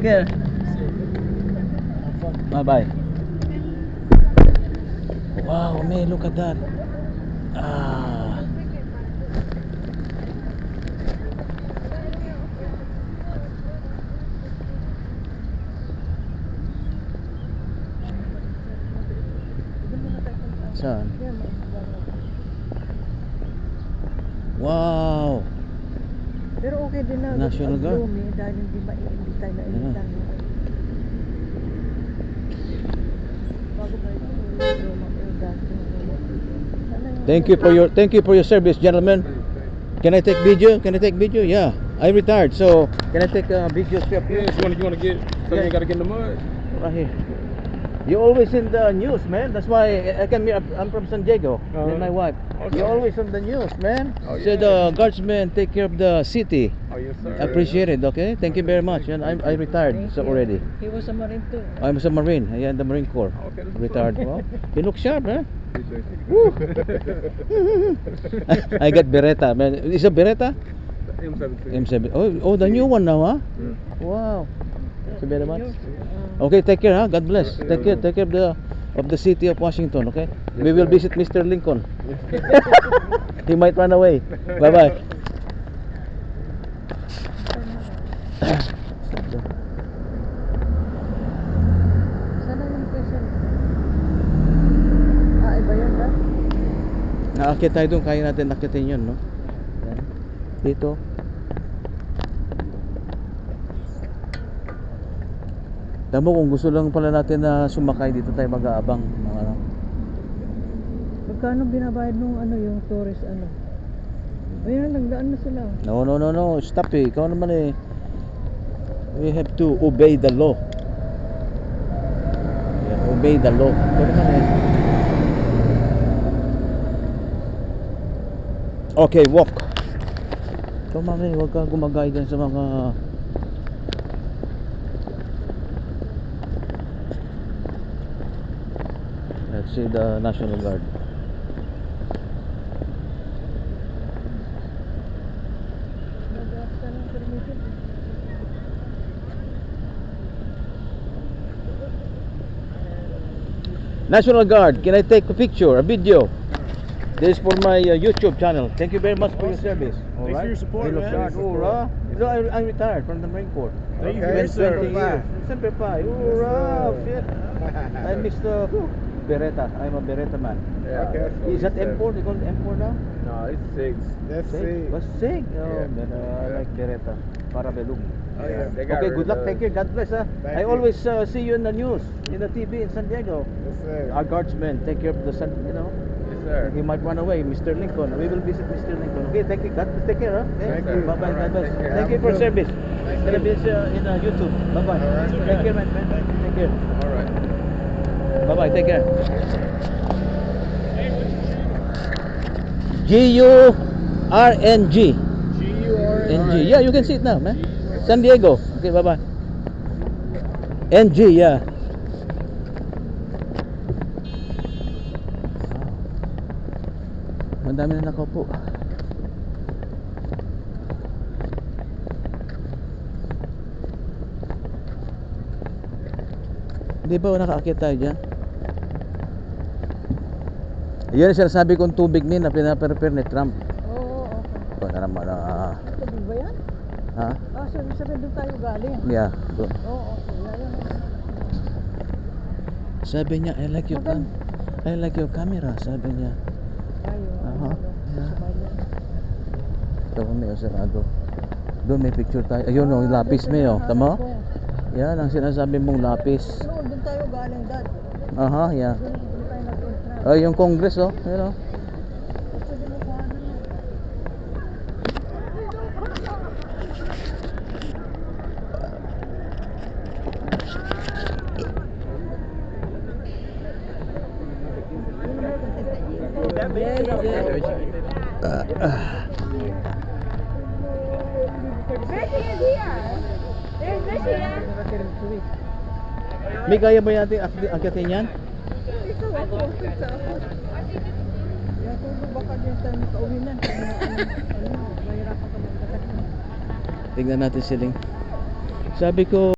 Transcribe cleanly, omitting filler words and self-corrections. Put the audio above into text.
care. Bye-bye. Wow, man, look at that. Ah. Saan? Wow. Pero okay din na. National Guard. Dahil hindi tayo nainitan. Bago pa ito. Thank you for your service, gentlemen. Can I take video? Can I take video? Yeah. I retired, so can I take a video strip here? You wanna get so you ain't gotta get in the mud? Right here. You're always in the news, man. That's why I came here. I'm from San Diego with my wife. Okay. You're always on the news, man. Oh, So yeah. the guardsmen take care of the city. Oh yes, sir. Appreciate it, okay? Thank you very much. And I retired so already. He was a Marine too. I'm a Marine. I am the Marine Corps. Okay, that's Retired. cool. Well, you look sharp, huh? Woo. I got Beretta, man. Is it Beretta? M17. M7. Oh, the new one now, huh? Wow. Thank you very much. Okay, take care, huh? God bless. Take care of the city of Washington, okay? We will visit Mr. Lincoln. He might run away. Bye-bye. Sana yung person? Iba yun ba? Naakit tayo doon, kaya natin nakitin yun, no? Yan. Dito. Tamo kung gusto lang pala natin na sumakay dito tayo mag-aabang mga ano. Magkano binabayad nung yung tourist Ayan, nagdaan na sila. No. Stop eh. Ikaw naman eh. We have to obey the law. Yeah, obey the law. Ikaw naman eh. Okay, walk. Ikaw mami, huwag ka gumagay dyan sa mga... Let's see the National Guard. National Guard, can I take a picture, a video? This is for my YouTube channel. Thank you very much for your service. Thanks for your support, man. Hoorah. No, I retired from the Marine Corps. Thank you for Okay, your service. 20 years. Semper Fi. Hoorah. Shit. I missed the Beretta. I'm a Beretta man. Yeah. Is that M4? They call it M4 now? No, it's 6. That's Sig? What's Sig? Oh, Yeah. man, I like Beretta. Parabellum. Oh yeah. They got Okay, rid good luck. of- Take care. God bless. Thank I you. always see you in the news, in the TV in San Diego. Yes, sir. Our guardsmen take care of the sun, you know. Yes, sir. He might run away, Mr. Lincoln. We will visit Mr. Lincoln. Okay, thank you. God bless. Take care, huh? Okay? Thank you. Bye bye. All God right, bless. take care. Thank you Have a for good service. Thank Gonna you. be in YouTube. Bye bye. All right. Take care, man. Take care. All right. Bye bye. Take care. GURNG. NG. Yeah, you can see it now, man. San Diego. Okay, bye bye. NG, yeah. Madami na nakaupo. Di ba nakaakyat tayo dyan? Yan ang sinasabi kong tubig na pinaprepare ni Trump. Oo, okay. Para naman Tubig ba yan? ha? Sabi doon tayo galing. Yeah. Doon. Oo, okay. Sabi niya, I like your camera, sabi niya. Aha. Yeah. Ito may sarado. Doon may picture tayo. Ayun oh, lapis may oh. Tama? Yan ang sinasabi mong lapis. Doon tayo galing, Dad. Aha, yeah. Doon tayo nag-entra. Ay, yung Congress oh, you know. Mercy is here. There's Mercy here. May kaya ba natin akyatin yan? Ito ako. Yan kung baka din tayo makauwi na. Mahirapan ka magkakasya. Tingnan natin siling. Sabi ko